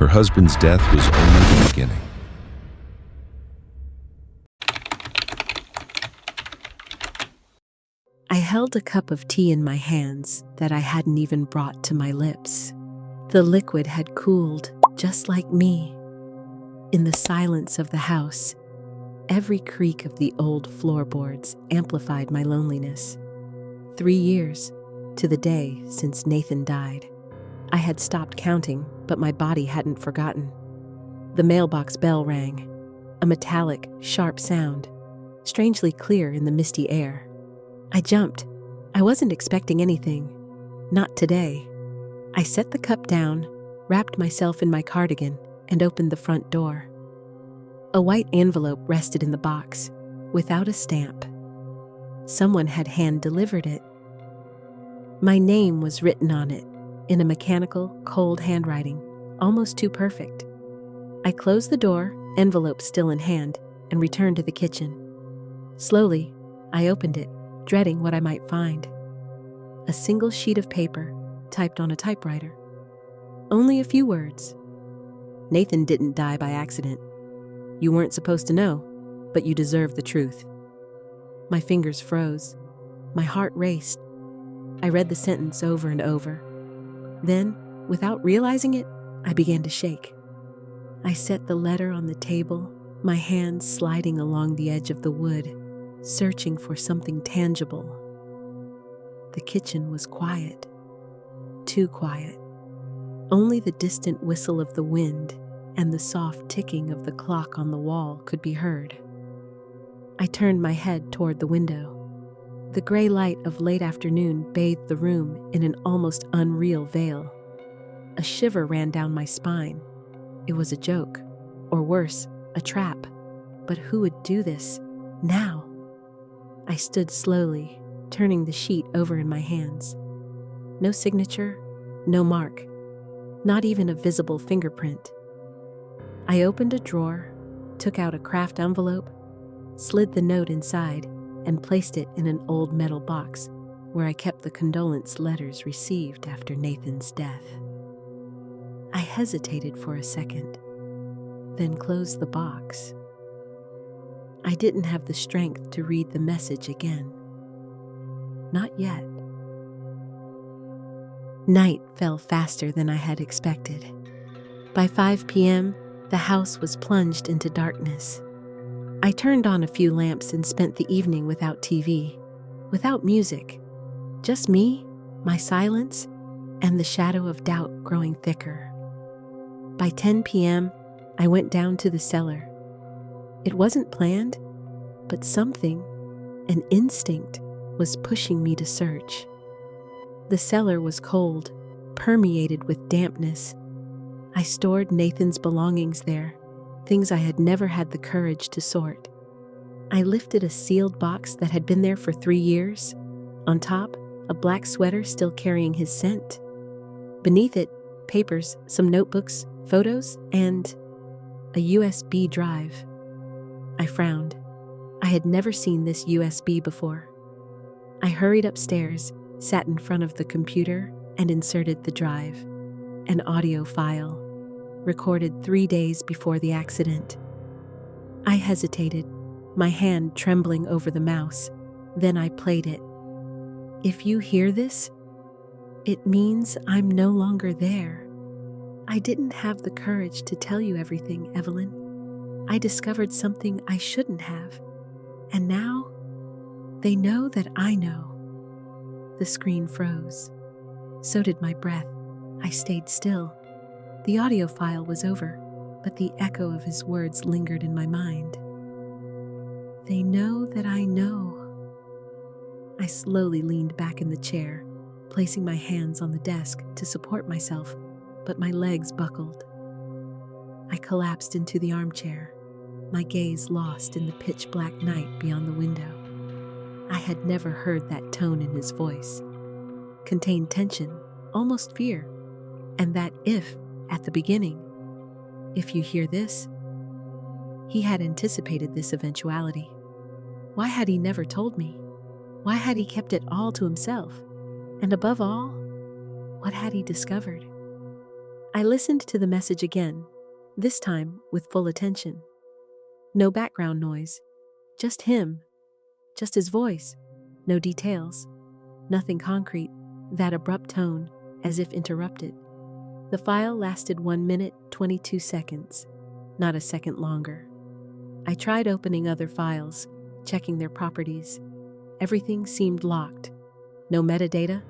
Her husband's death was only the beginning. I held a cup of tea in my hands that I hadn't even brought to my lips. The liquid had cooled, just like me. In the silence of the house, every creak of the old floorboards amplified my loneliness. 3 years, to the day since Nathan died. I had stopped counting, but my body hadn't forgotten. The mailbox bell rang, a metallic, sharp sound, strangely clear in the misty air. I jumped. I wasn't expecting anything. Not today. I set the cup down, wrapped myself in my cardigan, and opened the front door. A white envelope rested in the box, without a stamp. Someone had hand-delivered it. My name was written on it, in a mechanical, cold handwriting, almost too perfect. I closed the door, envelope still in hand, and returned to the kitchen. Slowly, I opened it, dreading what I might find. A single sheet of paper, typed on a typewriter. Only a few words. Nathan didn't die by accident. You weren't supposed to know, but you deserve the truth. My fingers froze. My heart raced. I read the sentence over and over. Then, without realizing it, I began to shake. I set the letter on the table, my hands sliding along the edge of the wood, searching for something tangible. The kitchen was quiet. Too quiet. Only the distant whistle of the wind and the soft ticking of the clock on the wall could be heard. I turned my head toward the window. The gray light of late afternoon bathed the room in an almost unreal veil. A shiver ran down my spine. It was a joke, or worse, a trap. But who would do this now? I stood slowly, turning the sheet over in my hands. No signature, no mark, not even a visible fingerprint. I opened a drawer, took out a craft envelope, slid the note inside, and placed it in an old metal box where I kept the condolence letters received after Nathan's death. I hesitated for a second, then closed the box. I didn't have the strength to read the message again. Not yet. Night fell faster than I had expected. By 5 p.m., the house was plunged into darkness. I turned on a few lamps and spent the evening without TV, without music. Just me, my silence, and the shadow of doubt growing thicker. By 10 p.m., I went down to the cellar. It wasn't planned, but something, an instinct, was pushing me to search. The cellar was cold, permeated with dampness. I stored Nathan's belongings there, things I had never had the courage to sort. I lifted a sealed box that had been there for 3 years. On top, a black sweater still carrying his scent. Beneath it, papers, some notebooks, photos, and a USB drive. I frowned. I had never seen this USB before. I hurried upstairs, sat in front of the computer, and inserted the drive. An audio file, recorded 3 days before the accident. I hesitated, my hand trembling over the mouse. Then I played it. If you hear this, it means I'm no longer there. I didn't have the courage to tell you everything, Evelyn. I discovered something I shouldn't have. And now, they know that I know. The screen froze. So did my breath. I stayed still. The audio file was over, but the echo of his words lingered in my mind. They know that I know. I slowly leaned back in the chair, placing my hands on the desk to support myself, but my legs buckled. I collapsed into the armchair, my gaze lost in the pitch-black night beyond the window. I had never heard that tone in his voice. Contained tension, almost fear, and that if, at the beginning, if you hear this, he had anticipated this eventuality. Why had he never told me? Why had he kept it all to himself? And above all, what had he discovered? I listened to the message again, this time with full attention. No background noise, just him, just his voice, no details, nothing concrete, that abrupt tone, as if interrupted. The file lasted 1 minute, 22 seconds, not a second longer. I tried opening other files, checking their properties. Everything seemed locked. No metadata,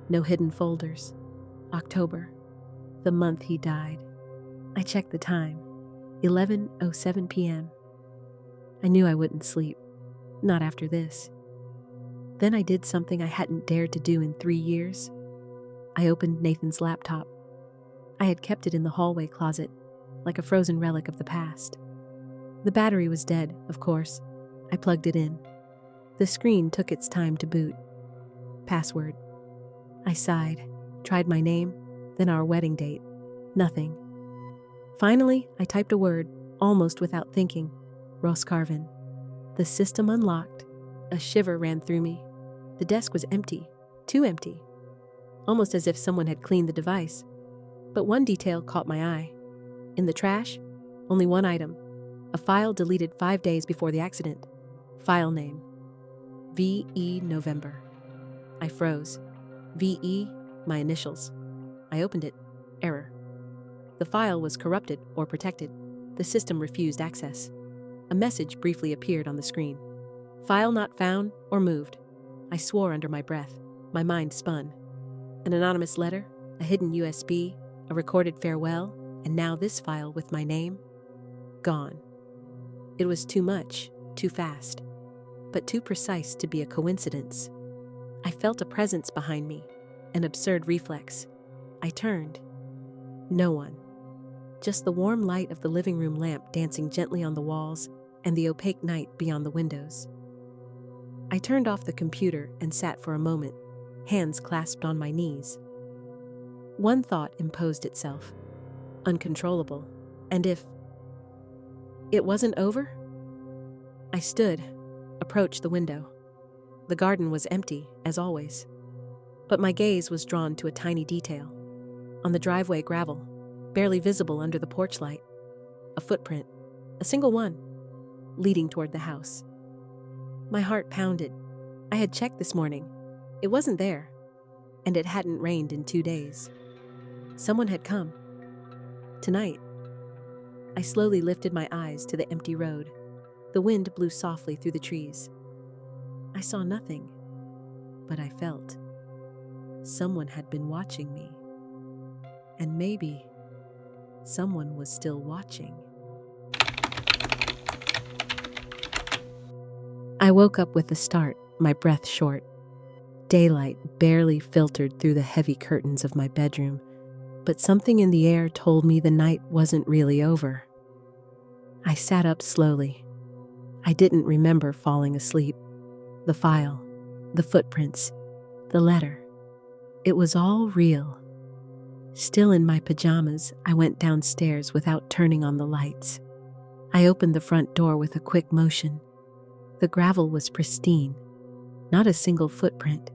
no hidden folders. October, the month he died. I checked the time, 11:07 p.m. I knew I wouldn't sleep, not after this. Then I did something I hadn't dared to do in 3 years. I opened Nathan's laptop. I had kept it in the hallway closet, like a frozen relic of the past. The battery was dead, of course. I plugged it in. The screen took its time to boot. Password. I sighed, tried my name, then our wedding date. Nothing. Finally, I typed a word, almost without thinking. Roscarvin. The system unlocked. A shiver ran through me. The desk was empty, too empty. Almost as if someone had cleaned the device. But one detail caught my eye. In the trash, only one item. A file deleted 5 days before the accident. File name. V.E. November. I froze. V.E., my initials. I opened it. Error. The file was corrupted or protected. The system refused access. A message briefly appeared on the screen. File not found or moved. I swore under my breath. My mind spun. An anonymous letter, a hidden USB, a recorded farewell, and now this file with my name. Gone. It was too much, too fast, but too precise to be a coincidence. I felt a presence behind me, an absurd reflex. I turned. No one. Just the warm light of the living room lamp dancing gently on the walls and the opaque night beyond the windows. I turned off the computer and sat for a moment, hands clasped on my knees. One thought imposed itself, uncontrollable, and if it wasn't over? I stood, approached the window. The garden was empty, as always. But my gaze was drawn to a tiny detail. On the driveway gravel, barely visible under the porch light. A footprint, a single one, leading toward the house. My heart pounded. I had checked this morning. It wasn't there, and it hadn't rained in 2 days. Someone had come. Tonight. I slowly lifted my eyes to the empty road. The wind blew softly through the trees. I saw nothing, but I felt someone had been watching me. And maybe someone was still watching. I woke up with a start, my breath short. Daylight barely filtered through the heavy curtains of my bedroom, but something in the air told me the night wasn't really over. I sat up slowly. I didn't remember falling asleep. The file, the footprints, the letter. It was all real. Still in my pajamas, I went downstairs without turning on the lights. I opened the front door with a quick motion. The gravel was pristine, not a single footprint.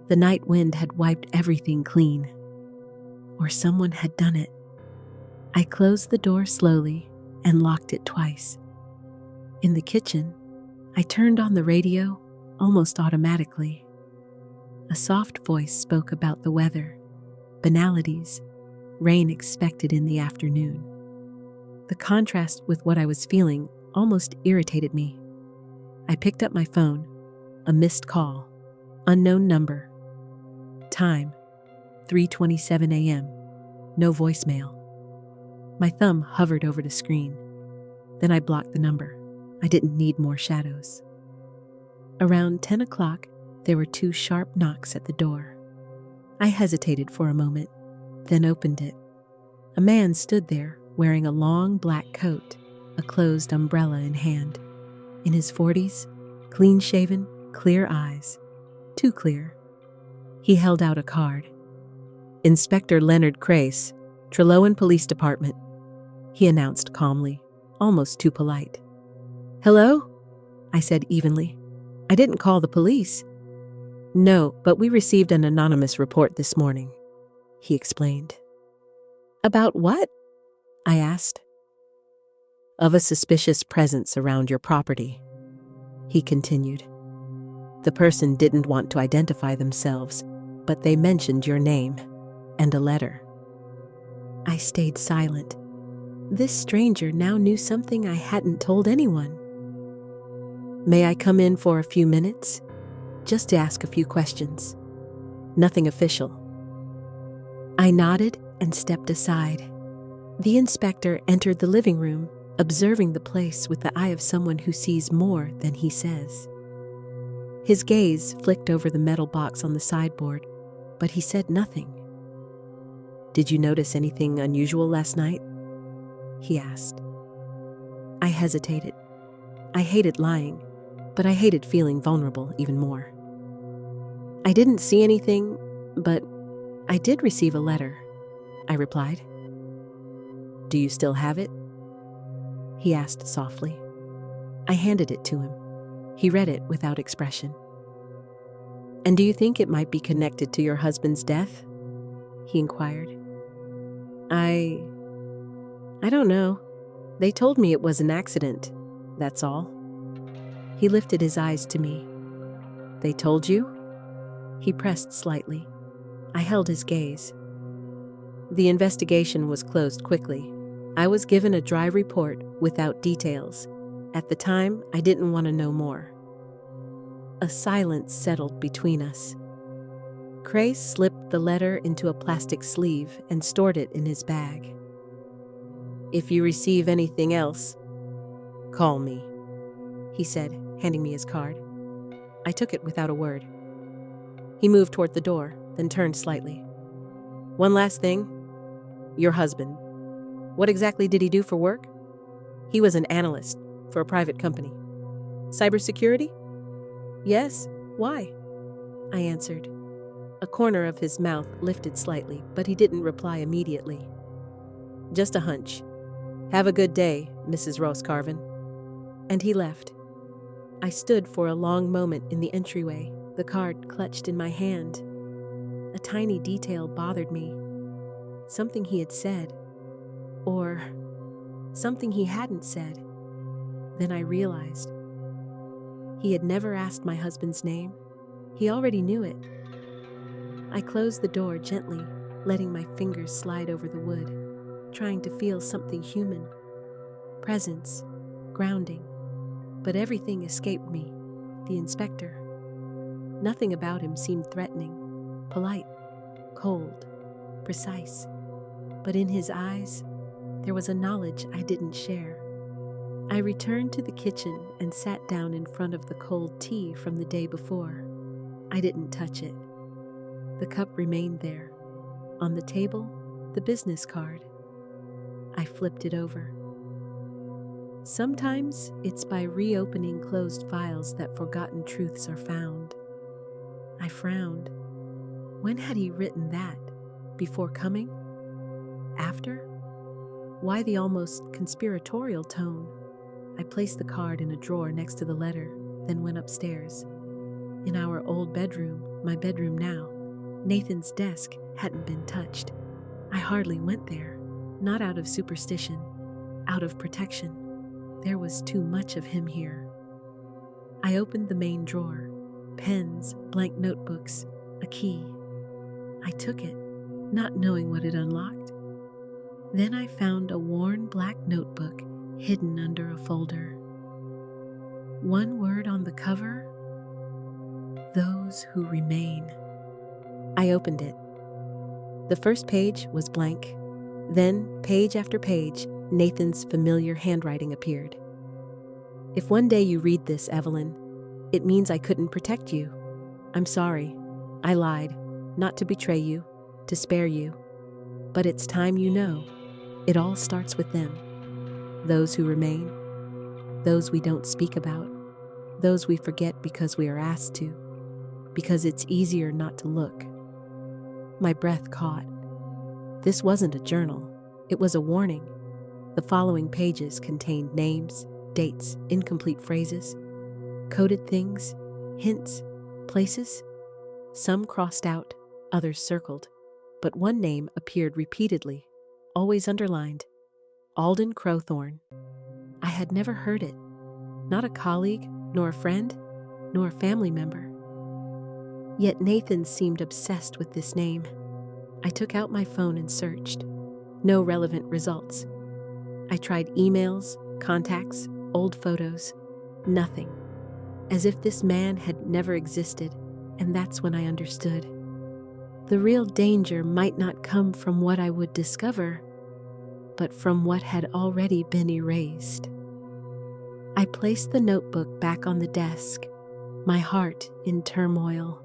The night wind had wiped everything clean. Or someone had done it. I closed the door slowly and locked it twice. In the kitchen, I turned on the radio almost automatically. A soft voice spoke about the weather, banalities, rain expected in the afternoon. The contrast with what I was feeling almost irritated me. I picked up my phone, a missed call, unknown number. Time, 3:27 a.m., no voicemail. My thumb hovered over the screen. Then I blocked the number. I didn't need more shadows. Around 10 o'clock, there were 2 sharp knocks at the door. I hesitated for a moment, then opened it. A man stood there wearing a long black coat, a closed umbrella in hand. In his 40s, clean-shaven, clear eyes. Too clear. He held out a card. Inspector Leonard Crace, Trellowan Police Department, he announced calmly, almost too polite. Hello? I said evenly. I didn't call the police. No, but we received an anonymous report this morning, he explained. About what? I asked. Of a suspicious presence around your property, he continued. The person didn't want to identify themselves, but they mentioned your name and a letter. I stayed silent. This stranger now knew something I hadn't told anyone. May I come in for a few minutes? Just to ask a few questions. Nothing official. I nodded and stepped aside. The inspector entered the living room, observing the place with the eye of someone who sees more than he says. His gaze flicked over the metal box on the sideboard, but he said nothing. Did you notice anything unusual last night? He asked. I hesitated. I hated lying, but I hated feeling vulnerable even more. I didn't see anything, but I did receive a letter, I replied. Do you still have it? He asked softly. I handed it to him. He read it without expression. And do you think it might be connected to your husband's death? He inquired. I don't know. They told me it was an accident, that's all. He lifted his eyes to me. They told you? He pressed slightly. I held his gaze. The investigation was closed quickly. I was given a dry report without details. At the time, I didn't want to know more. A silence settled between us. Cray slipped the letter into a plastic sleeve and stored it in his bag. If you receive anything else, call me, he said, handing me his card. I took it without a word. He moved toward the door, then turned slightly. One last thing. Your husband. What exactly did he do for work? He was an analyst for a private company. Cybersecurity? Yes. Why? I answered. A corner of his mouth lifted slightly, but he didn't reply immediately. Just a hunch. Have a good day, Mrs. Roscarvin. And he left. I stood for a long moment in the entryway, the card clutched in my hand. A tiny detail bothered me. Something he had said. Or something he hadn't said. Then I realized. He had never asked my husband's name. He already knew it. I closed the door gently, letting my fingers slide over the wood, trying to feel something human. Presence, grounding. But everything escaped me. The inspector. Nothing about him seemed threatening, polite, cold, precise. But in his eyes, there was a knowledge I didn't share. I returned to the kitchen and sat down in front of the cold tea from the day before. I didn't touch it. The cup remained there. On the table, the business card. I flipped it over. Sometimes it's by reopening closed files that forgotten truths are found. I frowned. When had he written that? Before coming? After? Why the almost conspiratorial tone? I placed the card in a drawer next to the letter, then went upstairs. In our old bedroom, my bedroom now, Nathan's desk hadn't been touched. I hardly went there, not out of superstition, out of protection. There was too much of him here. I opened the main drawer. Pens, blank notebooks, a key. I took it, not knowing what it unlocked. Then I found a worn black notebook hidden under a folder. One word on the cover, those who remain. I opened it. The first page was blank. Then, page after page, Nathan's familiar handwriting appeared. If one day you read this, Evelyn, it means I couldn't protect you. I'm sorry. I lied, not to betray you, to spare you. But it's time you know. It all starts with them. Those who remain. Those we don't speak about. Those we forget because we are asked to. Because it's easier not to look. My breath caught. This wasn't a journal. It was a warning. The following pages contained names, dates, incomplete phrases, coded things, hints, places. Some crossed out, others circled, but one name appeared repeatedly, always underlined: Alden Crowthorne. I had never heard it, not a colleague, nor a friend, nor a family member. Yet Nathan seemed obsessed with this name. I took out my phone and searched. No relevant results. I tried emails, contacts, old photos. Nothing. As if this man had never existed, and that's when I understood. The real danger might not come from what I would discover, but from what had already been erased. I placed the notebook back on the desk, my heart in turmoil.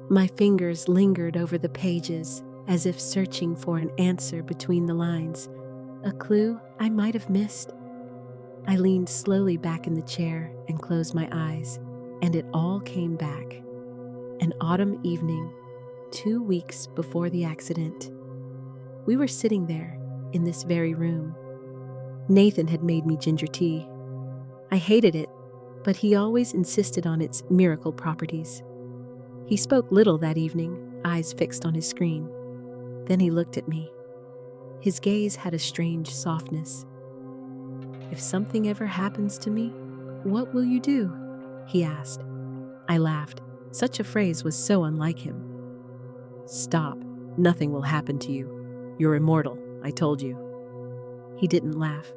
My fingers lingered over the pages as if searching for an answer between the lines, a clue I might have missed. I leaned slowly back in the chair and closed my eyes, and it all came back. An autumn evening, 2 weeks before the accident. We were sitting there, in this very room. Nathan had made me ginger tea. I hated it, but he always insisted on its miracle properties. He spoke little that evening, eyes fixed on his screen. Then he looked at me. His gaze had a strange softness. "If something ever happens to me, what will you do?" he asked. I laughed. Such a phrase was so unlike him. "Stop. Nothing will happen to you. You're immortal, I told you." He didn't laugh.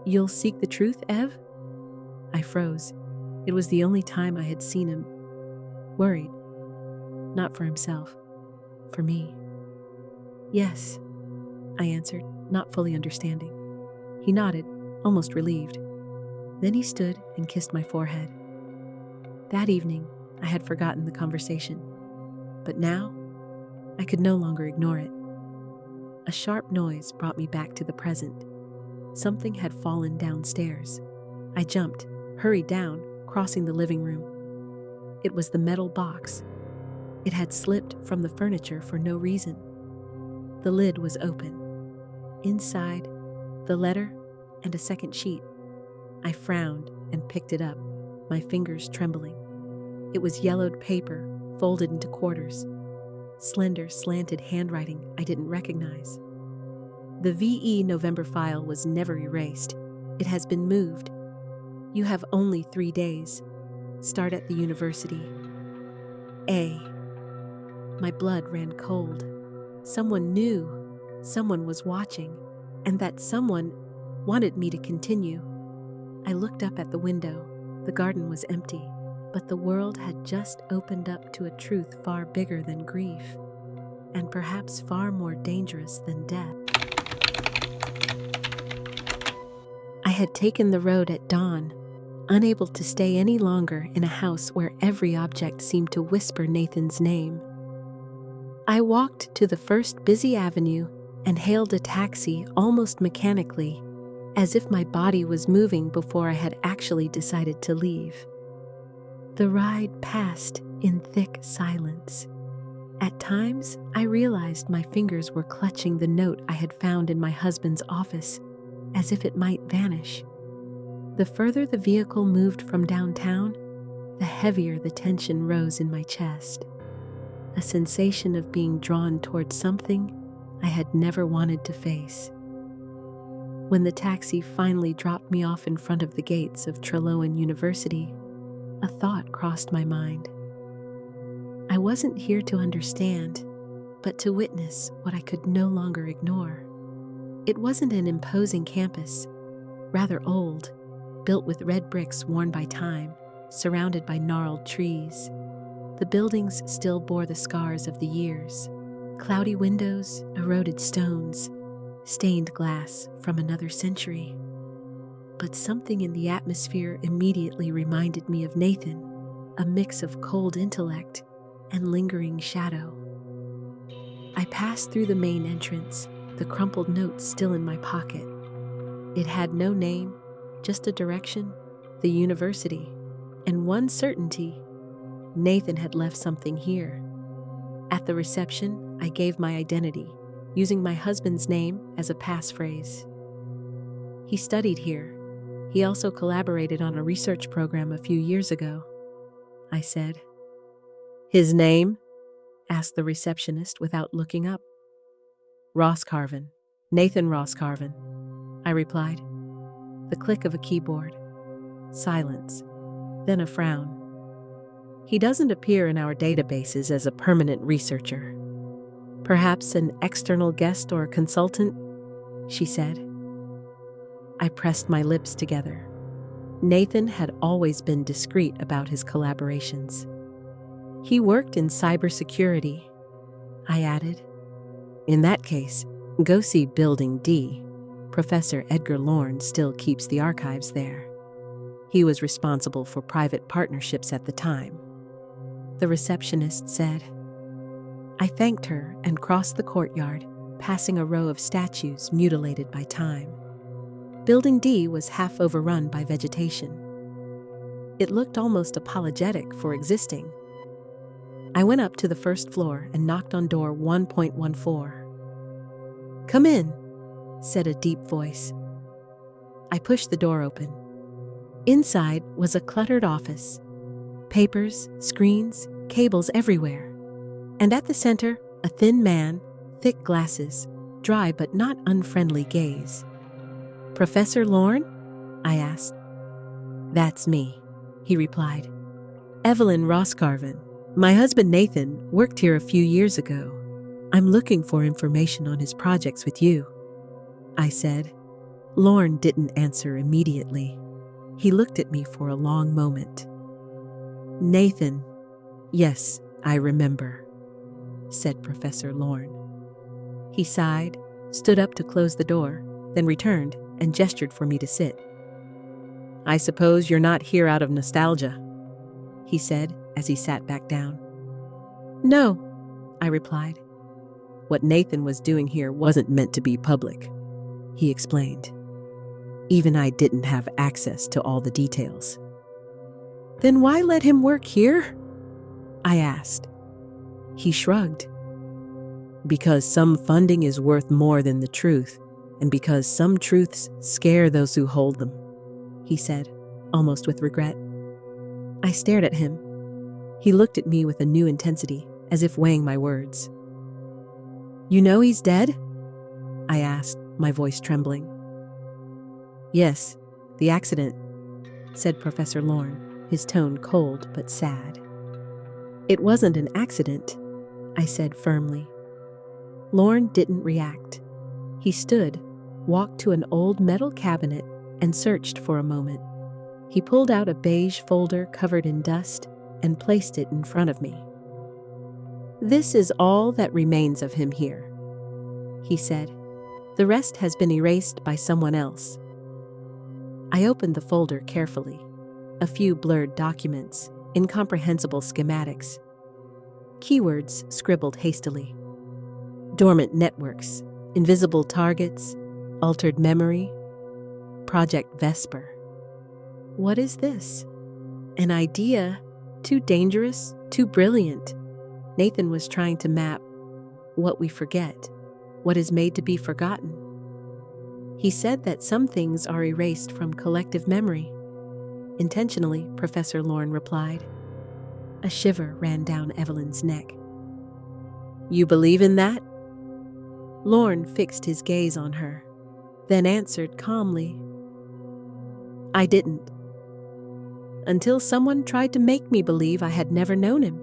"You'll seek the truth, Ev?" I froze. It was the only time I had seen him worried. Not for himself, for me. "Yes," I answered, not fully understanding. He nodded, almost relieved. Then he stood and kissed my forehead. That evening, I had forgotten the conversation. But now, I could no longer ignore it. A sharp noise brought me back to the present. Something had fallen downstairs. I jumped, hurried down, crossing the living room. It was the metal box. It had slipped from the furniture for no reason. The lid was open. Inside, the letter and a second sheet. I frowned and picked it up, my fingers trembling. It was yellowed paper, folded into quarters. Slender, slanted handwriting I didn't recognize. The VE November file was never erased. It has been moved. You have only 3 days. Start at the university. A. My blood ran cold. Someone knew. Someone was watching. And that someone wanted me to continue. I looked up at the window. The garden was empty. But the world had just opened up to a truth far bigger than grief, and perhaps far more dangerous than death. I had taken the road at dawn, unable to stay any longer in a house where every object seemed to whisper Nathan's name. I walked to the first busy avenue and hailed a taxi almost mechanically, as if my body was moving before I had actually decided to leave. The ride passed in thick silence. At times, I realized my fingers were clutching the note I had found in my husband's office, as if it might vanish. The further the vehicle moved from downtown, the heavier the tension rose in my chest. A sensation of being drawn towards something I had never wanted to face. When the taxi finally dropped me off in front of the gates of Trelawney University, a thought crossed my mind. I wasn't here to understand, but to witness what I could no longer ignore. It wasn't an imposing campus, rather old, built with red bricks worn by time, surrounded by gnarled trees. The buildings still bore the scars of the years: cloudy windows, eroded stones, stained glass from another century. But something in the atmosphere immediately reminded me of Nathan, a mix of cold intellect and lingering shadow. I passed through the main entrance, the crumpled note still in my pocket. It had no name, just a direction: the university, and one certainty: Nathan had left something here. At the reception, I gave my identity, using my husband's name as a passphrase. He studied here. He also collaborated on a research program a few years ago, I said. "His name?" asked the receptionist without looking up. "Ross Carvin," Nathan Roscarvin, I replied. The click of a keyboard. Silence. Then a frown. He doesn't appear in our databases as a permanent researcher. Perhaps an external guest or consultant, she said. I pressed my lips together. Nathan had always been discreet about his collaborations. He worked in cybersecurity, I added. In that case, go see Building D. Professor Edgar Lorne still keeps the archives there. He was responsible for private partnerships at the time. The receptionist said. I thanked her and crossed the courtyard, passing a row of statues mutilated by time. Building D was half overrun by vegetation. It looked almost apologetic for existing. I went up to the first floor and knocked on door 1.14. Come in, said a deep voice. I pushed the door open. Inside was a cluttered office. Papers, screens, cables everywhere. And at the center, a thin man, thick glasses, dry but not unfriendly gaze. Professor Lorne? I asked. That's me, he replied. Evelyn Roscarvin. My husband Nathan worked here a few years ago. I'm looking for information on his projects with you, I said. Lorne didn't answer immediately. He looked at me for a long moment. Nathan. Yes, I remember, said Professor Lorne. He sighed, stood up to close the door, then returned and gestured for me to sit. I suppose you're not here out of nostalgia, he said as he sat back down. No, I replied. What Nathan was doing here wasn't meant to be public, he explained. Even I didn't have access to all the details. Then why let him work here? I asked. He shrugged. Because some funding is worth more than the truth, and because some truths scare those who hold them, he said, almost with regret. I stared at him. He looked at me with a new intensity, as if weighing my words. You know he's dead? I asked, my voice trembling. Yes, the accident, said Professor Lorne, his tone cold but sad. It wasn't an accident, I said firmly. Lorne didn't react. He stood, walked to an old metal cabinet, and searched for a moment. He pulled out a beige folder covered in dust and placed it in front of me. This is all that remains of him here, he said. The rest has been erased by someone else. I opened the folder carefully. A few blurred documents, incomprehensible schematics. Keywords scribbled hastily. Dormant networks, invisible targets, altered memory, Project Vesper. What is this? An idea too dangerous, too brilliant. Nathan was trying to map what we forget, what is made to be forgotten. He said that some things are erased from collective memory. Intentionally, Professor Lorne replied. A shiver ran down Evelyn's neck. You believe in that? Lorne fixed his gaze on her, then answered calmly. I didn't. Until someone tried to make me believe I had never known him.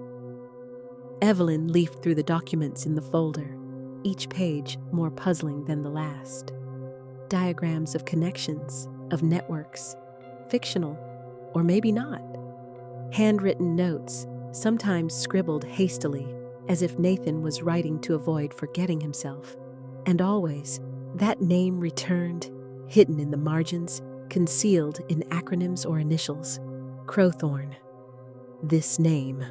Evelyn leafed through the documents in the folder, each page more puzzling than the last. Diagrams of connections, of networks, fictional, or maybe not. Handwritten notes, sometimes scribbled hastily, as if Nathan was writing to avoid forgetting himself. And always, that name returned, hidden in the margins, concealed in acronyms or initials. Crowthorne. This name.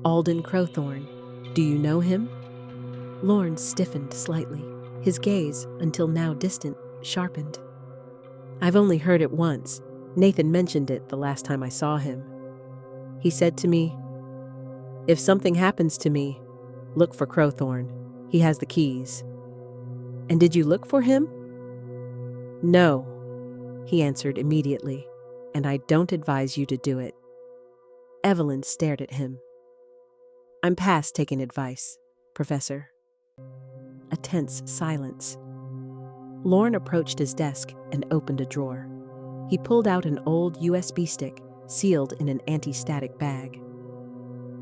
Alden Crowthorne. Do you know him? Lorne stiffened slightly, his gaze, until now distant, sharpened. I've only heard it once. Nathan mentioned it the last time I saw him. He said to me, if something happens to me, look for Crowthorne. He has the keys. And did you look for him? No, he answered immediately, and I don't advise you to do it. Evelyn stared at him. I'm past taking advice, Professor. A tense silence. Lorne approached his desk and opened a drawer. He pulled out an old USB stick, sealed in an anti-static bag.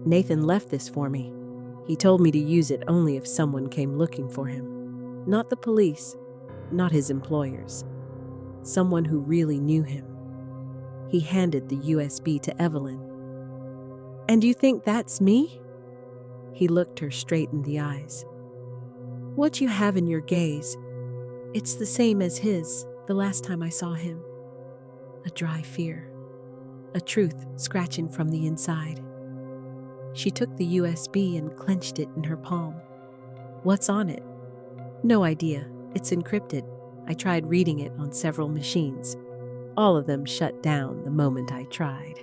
Nathan left this for me. He told me to use it only if someone came looking for him. Not the police, not his employers. Someone who really knew him. He handed the USB to Evelyn. "And you think that's me?" He looked her straight in the eyes. "What you have in your gaze, it's the same as his the last time I saw him. A dry fear. A truth scratching from the inside." She took the USB and clenched it in her palm. "What's on it?" "No idea. It's encrypted. I tried reading it on several machines. All of them shut down the moment I tried."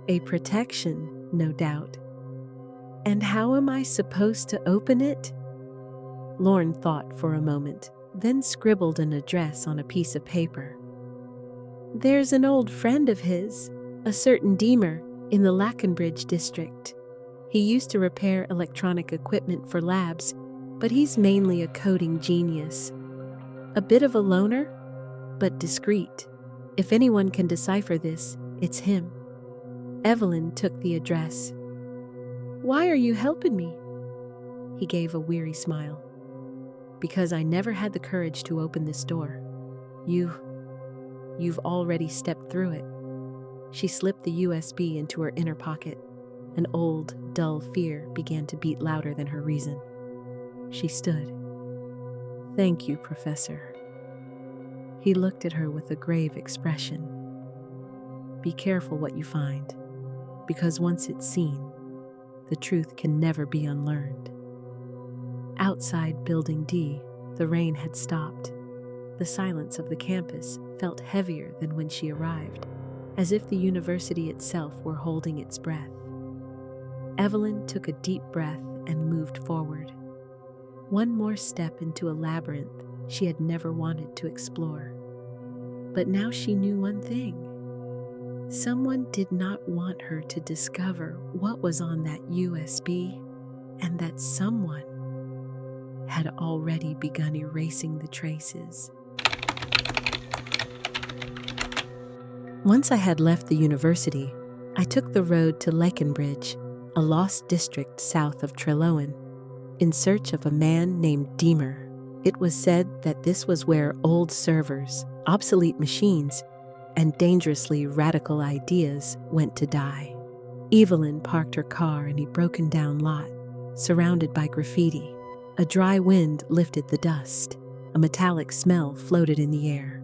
"A protection, no doubt. And how am I supposed to open it?" Lorne thought for a moment, then scribbled an address on a piece of paper. "There's an old friend of his, a certain Deemer, in the Lackenbridge district. He used to repair electronic equipment for labs, but he's mainly a coding genius. A bit of a loner, but discreet. If anyone can decipher this, it's him." Evelyn took the address. "Why are you helping me?" He gave a weary smile. "Because I never had the courage to open this door. You've already stepped through it." She slipped the USB into her inner pocket. An old, dull fear began to beat louder than her reason. She stood. "Thank you, Professor." He looked at her with a grave expression. "Be careful what you find, because once it's seen, the truth can never be unlearned." Outside Building D, the rain had stopped. The silence of the campus felt heavier than when she arrived, as if the university itself were holding its breath. Evelyn took a deep breath and moved forward. One more step into a labyrinth she had never wanted to explore. But now she knew one thing. Someone did not want her to discover what was on that USB, and that someone had already begun erasing the traces. Once I had left the university, I took the road to Lackenbridge, a lost district south of Trelawney, in search of a man named Deemer. It was said that this was where old servers, obsolete machines, and dangerously radical ideas went to die. Evelyn parked her car in a broken-down lot, surrounded by graffiti. A dry wind lifted the dust. A metallic smell floated in the air.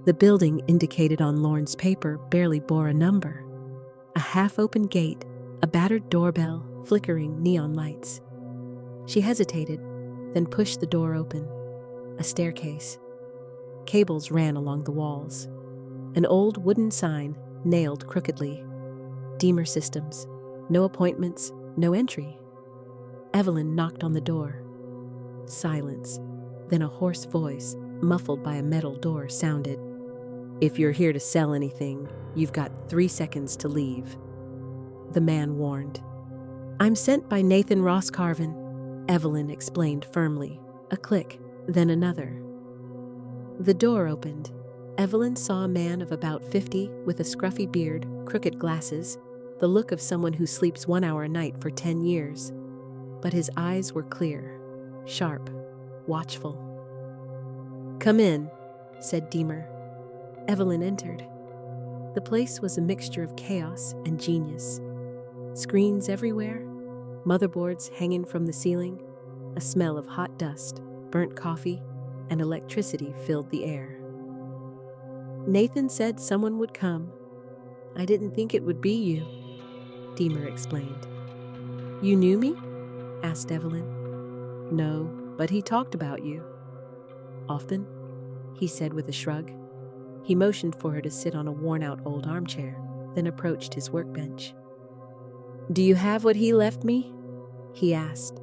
The building indicated on Lorne's paper barely bore a number. A half-open gate, a battered doorbell, flickering neon lights. She hesitated, then pushed the door open. A staircase. Cables ran along the walls. An old wooden sign nailed crookedly. Deemer Systems. No appointments, no entry. Evelyn knocked on the door. Silence. Then a hoarse voice, muffled by a metal door, sounded. "If you're here to sell anything, you've got 3 seconds to leave." The man warned. "I'm sent by Nathan Rosscarvin," Evelyn explained firmly. A click, then another. The door opened. Evelyn saw a man of about 50 with a scruffy beard, crooked glasses, the look of someone who sleeps 1 hour a night for 10 years. But his eyes were clear, sharp, watchful. "Come in," said Deemer. Evelyn entered. The place was a mixture of chaos and genius. Screens everywhere, motherboards hanging from the ceiling, a smell of hot dust, burnt coffee, and electricity filled the air. "Nathan said someone would come. I didn't think it would be you," Deemer explained. "You knew me?" asked Evelyn. "No, but he talked about you." "Often?" he said with a shrug. He motioned for her to sit on a worn-out old armchair, then approached his workbench. "Do you have what he left me?" he asked.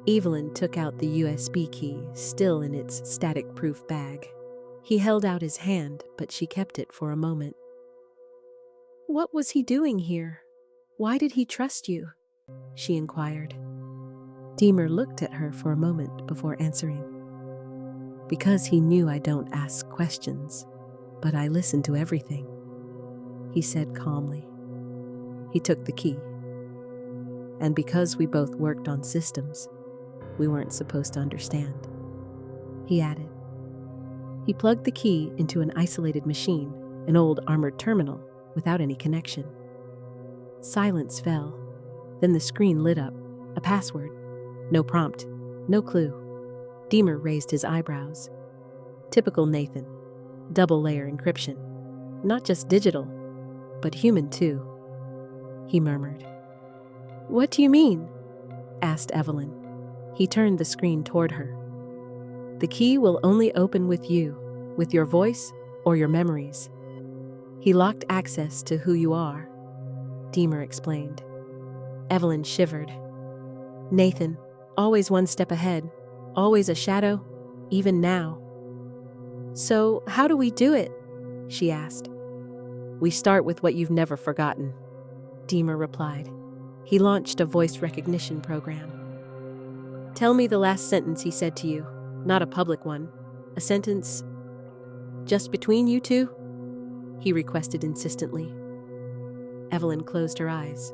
Evelyn took out the USB key, still in its static-proof bag. He held out his hand, but she kept it for a moment. "What was he doing here? Why did he trust you?" she inquired. Deemer looked at her for a moment before answering. because he knew I don't ask questions, but I listen to everything, he said calmly. He took the key. And because we both worked on systems, we weren't supposed to understand, he added. He plugged the key into an isolated machine, an old armored terminal, without any connection. Silence fell. Then the screen lit up. A password. No prompt. No clue. Deemer raised his eyebrows. Typical Nathan. Double-layer encryption. Not just digital, but human too, he murmured. What do you mean? Asked Evelyn. He turned the screen toward her. The key will only open with you, with your voice or your memories. He locked access to who you are, Deemer explained. Evelyn shivered. Nathan, always one step ahead, always a shadow, even now. So, how do we do it? She asked. We start with what you've never forgotten, Deemer replied. He launched a voice recognition program. Tell me the last sentence he said to you, not a public one. A sentence just between you two? He requested insistently. Evelyn closed her eyes.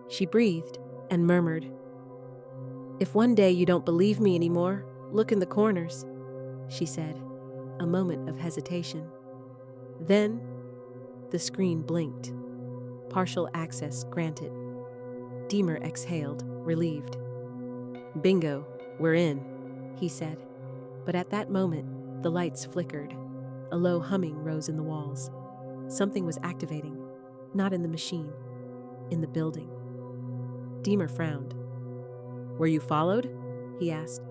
She breathed and murmured, If one day you don't believe me anymore, look in the corners, she said, a moment of hesitation. Then, the screen blinked. Partial access granted. Deemer exhaled, relieved. Bingo, we're in, he said. But at that moment, the lights flickered. A low humming rose in the walls. Something was activating, not in the machine, in the building. Deemer frowned. Were you followed? He asked.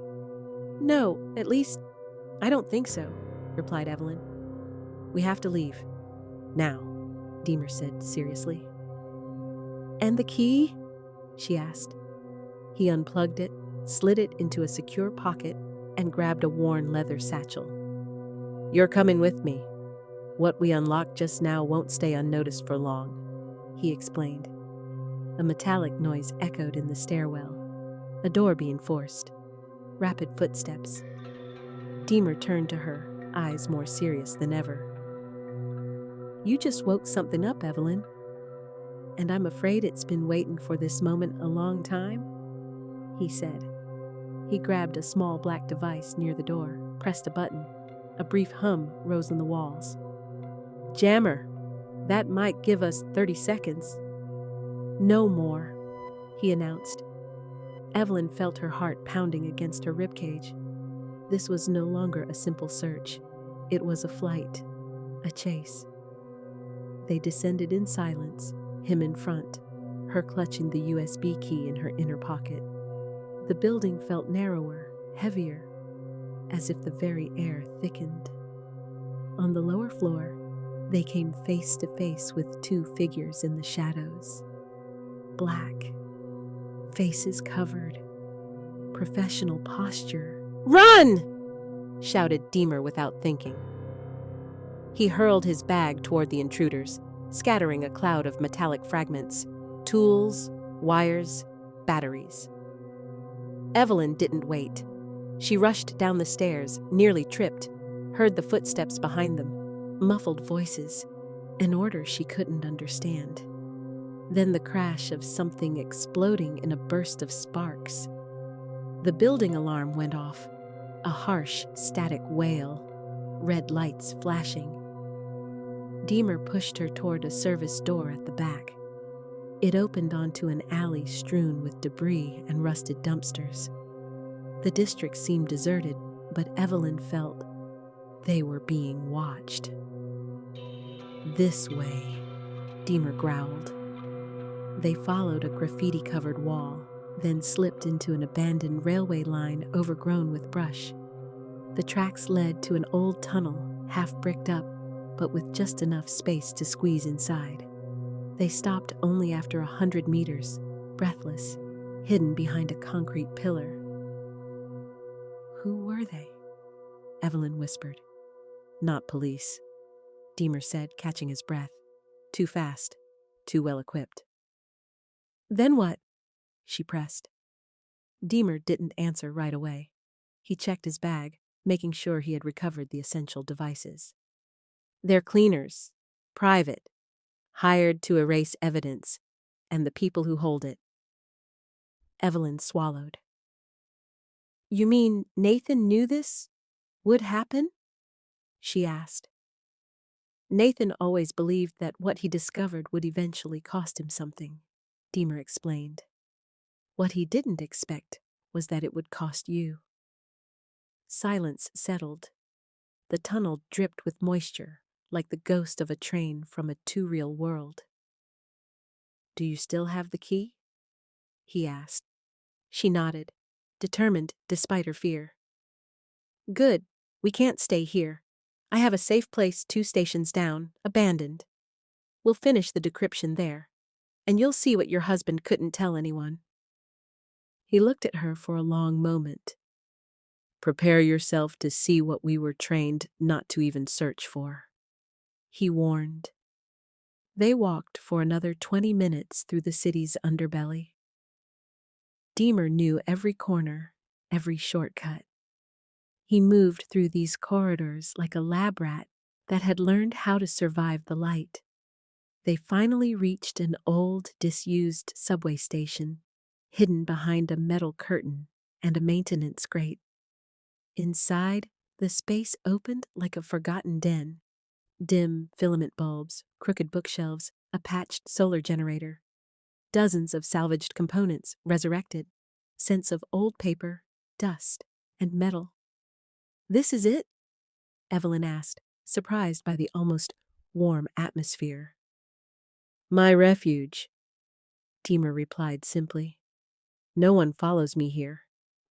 No, at least, I don't think so, replied Evelyn. We have to leave. Now, Deemer said seriously. And the key? She asked. He unplugged it, slid it into a secure pocket, and grabbed a worn leather satchel. You're coming with me. What we unlocked just now won't stay unnoticed for long, he explained. A metallic noise echoed in the stairwell. A door being forced. Rapid footsteps. Deemer turned to her, eyes more serious than ever. You just woke something up, Evelyn. And I'm afraid it's been waiting for this moment a long time, he said. He grabbed a small black device near the door, pressed a button. A brief hum rose in the walls. Jammer, that might give us 30 seconds. No more, he announced. Evelyn felt her heart pounding against her ribcage. This was no longer a simple search. It was a flight, a chase. They descended in silence, him in front, her clutching the USB key in her inner pocket. The building felt narrower, heavier, as if the very air thickened. On the lower floor, they came face to face with two figures in the shadows. Black, faces covered, professional posture. Run! Shouted Deemer without thinking. He hurled his bag toward the intruders, scattering a cloud of metallic fragments, tools, wires, batteries. Evelyn didn't wait. She rushed down the stairs, nearly tripped, heard the footsteps behind them, muffled voices, an order she couldn't understand. Then the crash of something exploding in a burst of sparks. The building alarm went off, a harsh, static wail, red lights flashing. Deemer pushed her toward a service door at the back. It opened onto an alley strewn with debris and rusted dumpsters. The district seemed deserted, but Evelyn felt they were being watched. This way, Deemer growled. They followed a graffiti-covered wall, then slipped into an abandoned railway line overgrown with brush. The tracks led to an old tunnel, half bricked up, but with just enough space to squeeze inside. They stopped only after 100 meters, breathless, hidden behind a concrete pillar. Who were they? Evelyn whispered. Not police, Deemer said, catching his breath. Too fast, too well equipped. Then what? She pressed. Deemer didn't answer right away. He checked his bag, making sure he had recovered the essential devices. They're cleaners, private, hired to erase evidence, and the people who hold it. Evelyn swallowed. You mean Nathan knew this would happen? She asked. Nathan always believed that what he discovered would eventually cost him something, Deemer explained. What he didn't expect was that it would cost you. Silence settled. The tunnel dripped with moisture, like the ghost of a train from a too-real world. Do you still have the key? He asked. She nodded, determined despite her fear. Good, we can't stay here. I have a safe place 2 stations down, abandoned. We'll finish the decryption there, and you'll see what your husband couldn't tell anyone. He looked at her for a long moment. Prepare yourself to see what we were trained not to even search for, he warned. They walked for another 20 minutes through the city's underbelly. Deemer knew every corner, every shortcut. He moved through these corridors like a lab rat that had learned how to survive the light. They finally reached an old, disused subway station, hidden behind a metal curtain and a maintenance grate. Inside, the space opened like a forgotten den. Dim filament bulbs, crooked bookshelves, a patched solar generator. Dozens of salvaged components, resurrected. Scents of old paper, dust, and metal. This is it? Evelyn asked, surprised by the almost warm atmosphere. My refuge, Deemer replied simply. No one follows me here.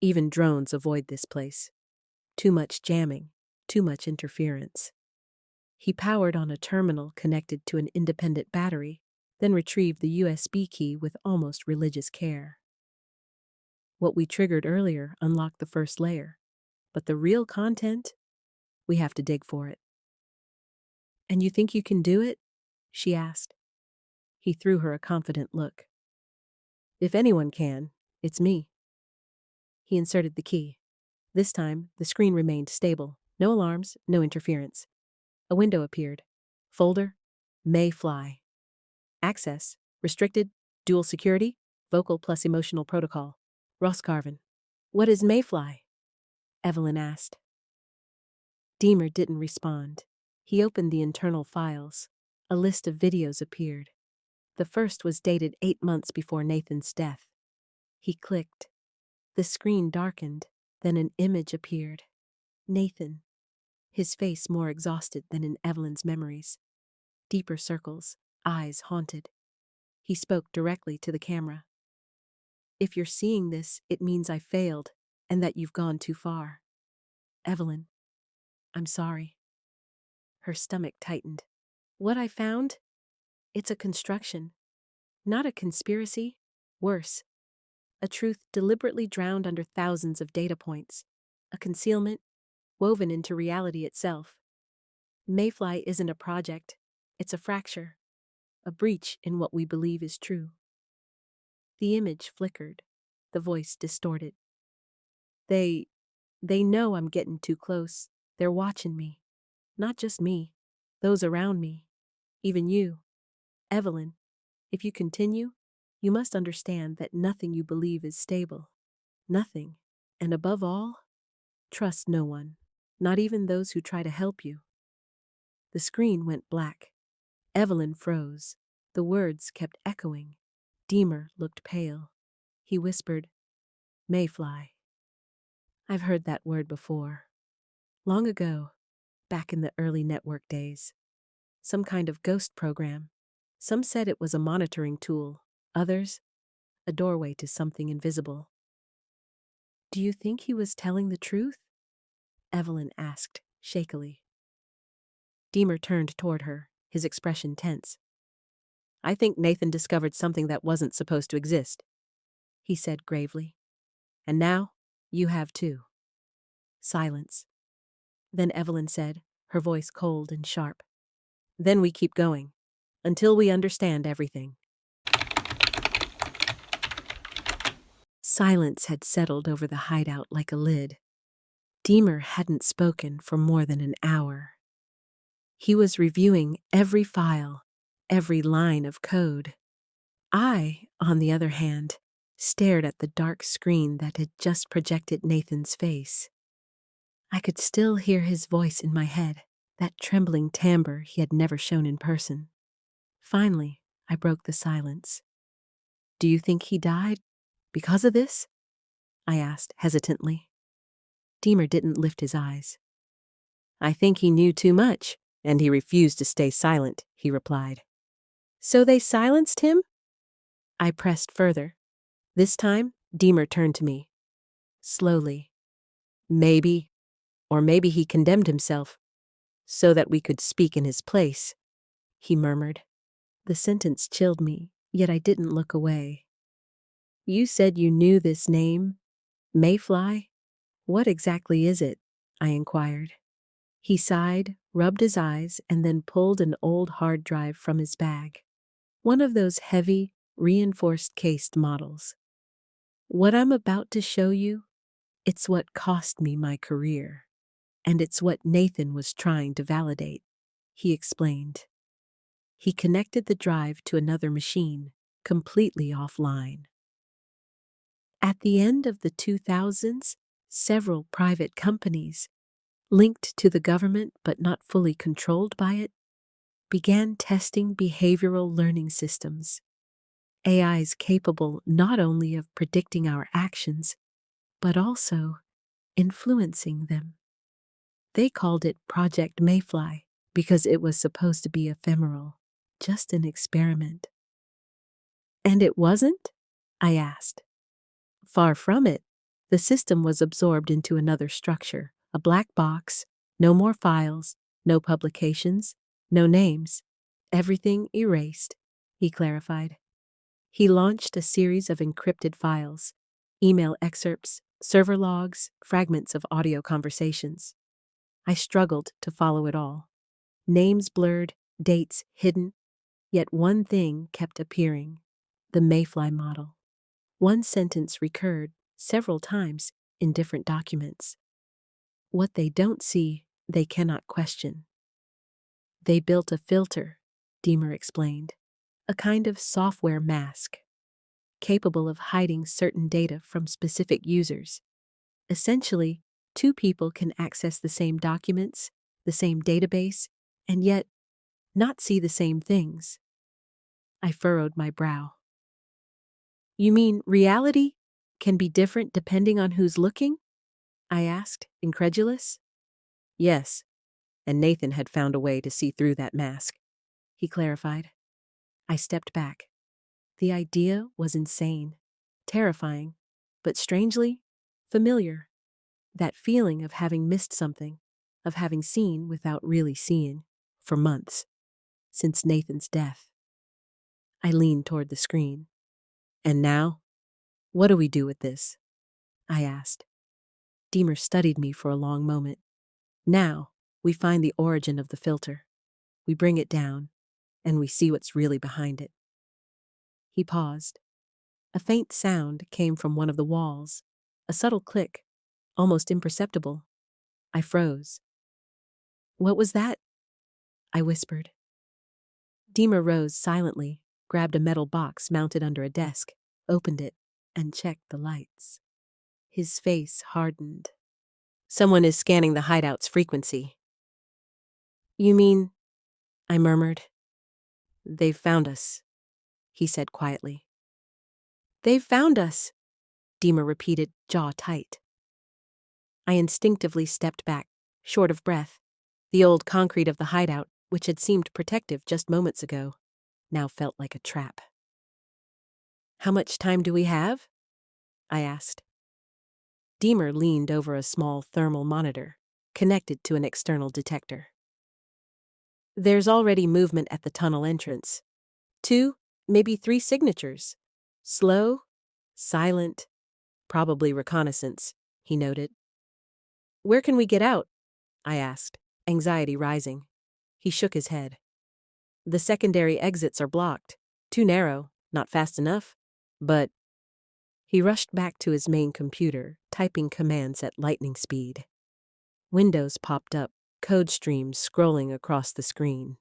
Even drones avoid this place. Too much jamming, too much interference. He powered on a terminal connected to an independent battery, then retrieved the USB key with almost religious care. What we triggered earlier unlocked the first layer, but the real content, we have to dig for it. And you think you can do it? She asked. He threw her a confident look. If anyone can, it's me. He inserted the key. This time, the screen remained stable. No alarms, no interference. A window appeared. Folder, May Fly. Access, restricted, dual security, vocal plus emotional protocol. Roscarvin. What is Mayfly? Evelyn asked. Deemer didn't respond. He opened the internal files. A list of videos appeared. The first was dated 8 months before Nathan's death. He clicked. The screen darkened, then an image appeared. Nathan, his face more exhausted than in Evelyn's memories. Deeper circles, eyes haunted. He spoke directly to the camera. If you're seeing this, it means I failed, and that you've gone too far. Evelyn, I'm sorry. Her stomach tightened. What I found? It's a construction. Not a conspiracy. Worse. A truth deliberately drowned under thousands of data points. A concealment woven into reality itself. Mayfly isn't a project. It's a fracture. A breach in what we believe is true. The image flickered. The voice distorted. They know I'm getting too close. They're watching me. Not just me. Those around me. Even you. Evelyn, if you continue, you must understand that nothing you believe is stable. Nothing. And above all, trust no one. Not even those who try to help you. The screen went black. Evelyn froze. The words kept echoing. Deemer looked pale. He whispered, Mayfly. I've heard that word before. Long ago, back in the early network days. Some kind of ghost program. Some said it was a monitoring tool. Others, a doorway to something invisible. Do you think he was telling the truth? Evelyn asked, shakily. Deemer turned toward her, his expression tense. I think Nathan discovered something that wasn't supposed to exist, he said gravely. And now, you have too. Silence. Then Evelyn said, her voice cold and sharp. Then we keep going, until we understand everything. Silence had settled over the hideout like a lid. Deemer hadn't spoken for more than an hour. He was reviewing every file, every line of code. I, on the other hand, stared at the dark screen that had just projected Nathan's face. I could still hear his voice in my head, that trembling timbre he had never shown in person. Finally, I broke the silence. "Do you think he died because of this?" I asked hesitantly. Deemer didn't lift his eyes. "I think he knew too much, and he refused to stay silent," he replied. "So they silenced him?" I pressed further. This time, Deemer turned to me. Slowly. "Maybe, or maybe he condemned himself, so that we could speak in his place," he murmured. The sentence chilled me, yet I didn't look away. "You said you knew this name, Mayfly? What exactly is it?" I inquired. He sighed, rubbed his eyes, and then pulled an old hard drive from his bag. One of those heavy, reinforced cased models. "What I'm about to show you, it's what cost me my career. And it's what Nathan was trying to validate," he explained. He connected the drive to another machine, completely offline. At the end of the 2000s, several private companies, linked to the government but not fully controlled by it, began testing behavioral learning systems. AIs capable not only of predicting our actions, but also influencing them. They called it Project Mayfly because it was supposed to be ephemeral, just an experiment. "And it wasn't?" I asked. "Far from it. The system was absorbed into another structure, a black box, no more files, no publications, no names. Everything erased," he clarified. He launched a series of encrypted files, email excerpts, server logs, fragments of audio conversations. I struggled to follow it all. Names blurred, dates hidden, yet one thing kept appearing: the Mayfly model. One sentence recurred several times in different documents. "What they don't see, they cannot question." "They built a filter," Deemer explained, "a kind of software mask, capable of hiding certain data from specific users. Essentially, two people can access the same documents, the same database, and yet not see the same things." I furrowed my brow. "You mean reality can be different depending on who's looking?" I asked, incredulous. "Yes, and Nathan had found a way to see through that mask," he clarified. I stepped back. The idea was insane, terrifying, but strangely familiar. That feeling of having missed something, of having seen without really seeing, for months, since Nathan's death. I leaned toward the screen. "And now, what do we do with this?" I asked. Deemer studied me for a long moment. "Now, we find the origin of the filter. We bring it down, and we see what's really behind it." He paused. A faint sound came from one of the walls, a subtle click, almost imperceptible. I froze. "What was that?" I whispered. Deemer rose silently, grabbed a metal box mounted under a desk, opened it, and checked the lights. His face hardened. "Someone is scanning the hideout's frequency." "You mean?" I murmured. "They've found us," he said quietly. "They've found us," Deemer repeated, jaw tight. I instinctively stepped back, short of breath. The old concrete of the hideout, which had seemed protective just moments ago, now felt like a trap. "How much time do we have?" I asked. Deemer leaned over a small thermal monitor, connected to an external detector. "There's already movement at the tunnel entrance. 2, maybe 3 signatures. Slow, silent, probably reconnaissance," he noted. "Where can we get out?" I asked, anxiety rising. He shook his head. "The secondary exits are blocked. Too narrow, not fast enough. But..." He rushed back to his main computer, typing commands at lightning speed. Windows popped up, code streams scrolling across the screen.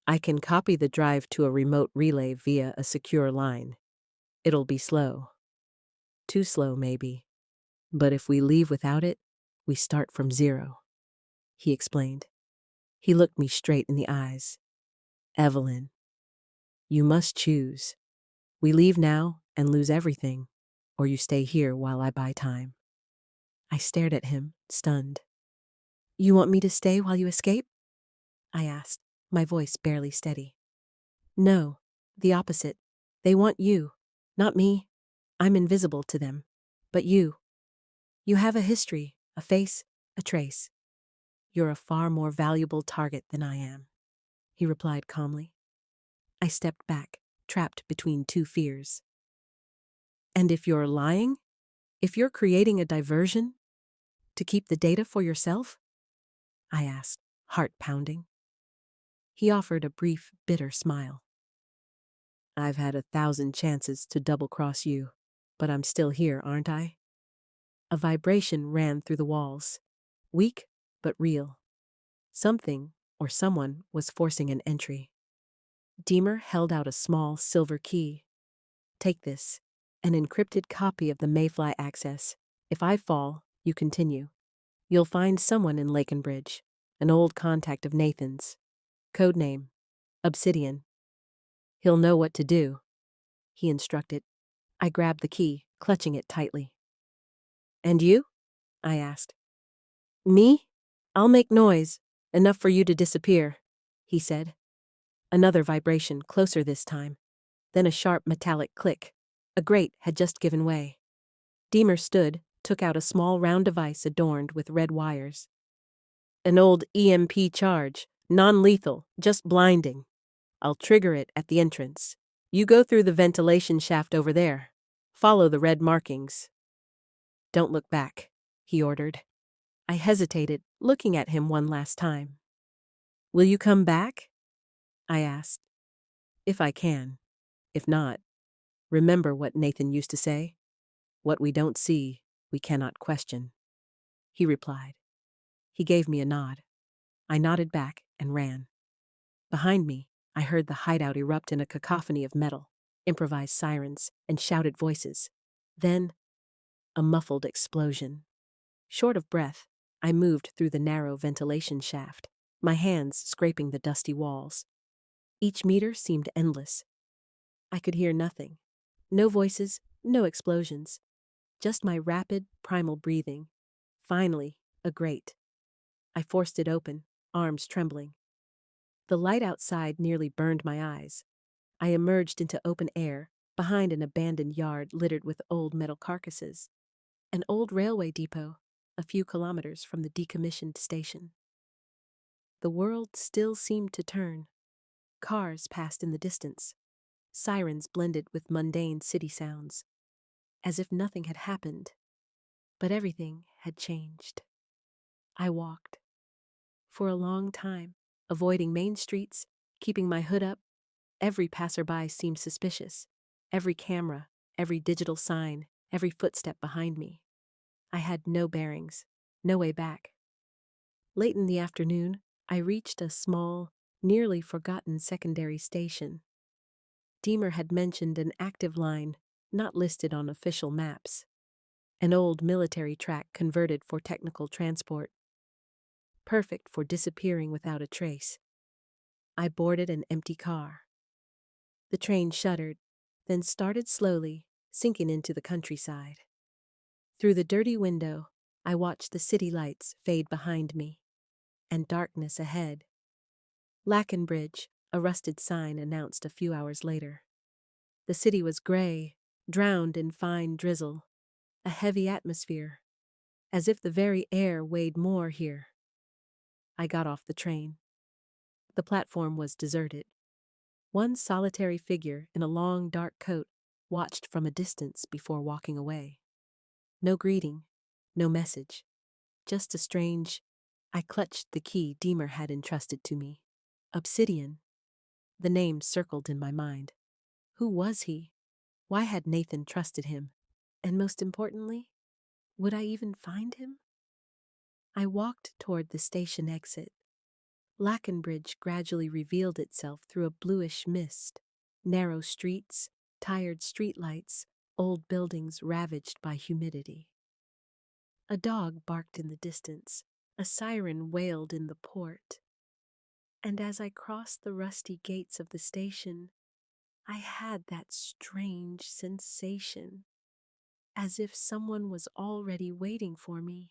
I can copy the drive to a remote relay via a secure line. It'll be slow. Too slow, maybe. But if we leave without it, we start from zero, he explained. He looked me straight in the eyes. Evelyn, you must choose. We leave now and lose everything, or you stay here while I buy time. I stared at him, stunned. You want me to stay while you escape? I asked, my voice barely steady. No, the opposite. They want you, not me. I'm invisible to them. But you. You have a history, a face, a trace. You're a far more valuable target than I am, he replied calmly. I stepped back, trapped between two fears. And if you're lying? If you're creating a diversion? To keep the data for yourself? I asked, heart pounding. He offered a brief, bitter smile. I've had 1,000 chances to double-cross you, but I'm still here, aren't I? A vibration ran through the walls, weak but real. Something, or someone, was forcing an entry. Deemer held out a small silver key. Take this, an encrypted copy of the Mayfly access. If I fall, you continue. You'll find someone in Lakenbridge, an old contact of Nathan's. Codename, Obsidian. He'll know what to do, he instructed. I grabbed the key, clutching it tightly. And you? I asked. Me? I'll make noise, enough for you to disappear, he said. Another vibration, closer this time. Then a sharp metallic click. A grate had just given way. Deemer stood, took out a small round device adorned with red wires. An old EMP charge, non-lethal, just blinding. I'll trigger it at the entrance. You go through the ventilation shaft over there. Follow the red markings. Don't look back, he ordered. I hesitated, looking at him one last time. Will you come back? I asked. If I can. If not, remember what Nathan used to say? What we don't see, we cannot question. He replied. He gave me a nod. I nodded back and ran. Behind me, I heard the hideout erupt in a cacophony of metal, improvised sirens, and shouted voices. Then, a muffled explosion. Short of breath, I moved through the narrow ventilation shaft, my hands scraping the dusty walls. Each meter seemed endless. I could hear nothing. No voices, no explosions. Just my rapid, primal breathing. Finally, a grate. I forced it open, arms trembling. The light outside nearly burned my eyes. I emerged into open air, behind an abandoned yard littered with old metal carcasses. An old railway depot, a few kilometers from the decommissioned station. The world still seemed to turn. Cars passed in the distance. Sirens blended with mundane city sounds, as if nothing had happened. But everything had changed. I walked. For a long time, avoiding main streets, keeping my hood up. Every passerby seemed suspicious. Every camera, every digital sign, every footstep behind me. I had no bearings, no way back. Late in the afternoon, I reached a small, nearly forgotten secondary station. Deemer had mentioned an active line not listed on official maps. An old military track converted for technical transport. Perfect for disappearing without a trace. I boarded an empty car. The train shuddered, then started slowly, sinking into the countryside. Through the dirty window, I watched the city lights fade behind me, and darkness ahead. Lakenbridge, a rusted sign announced a few hours later. The city was gray, drowned in fine drizzle, a heavy atmosphere, as if the very air weighed more here. I got off the train. The platform was deserted. One solitary figure in a long, dark coat watched from a distance before walking away. No greeting, no message, just a strange... I clutched the key Deemer had entrusted to me. Obsidian. The name circled in my mind. Who was he? Why had Nathan trusted him? And most importantly, would I even find him? I walked toward the station exit. Lackenbridge gradually revealed itself through a bluish mist. Narrow streets, tired streetlights, old buildings ravaged by humidity. A dog barked in the distance. A siren wailed in the port. And as I crossed the rusty gates of the station, I had that strange sensation, as if someone was already waiting for me.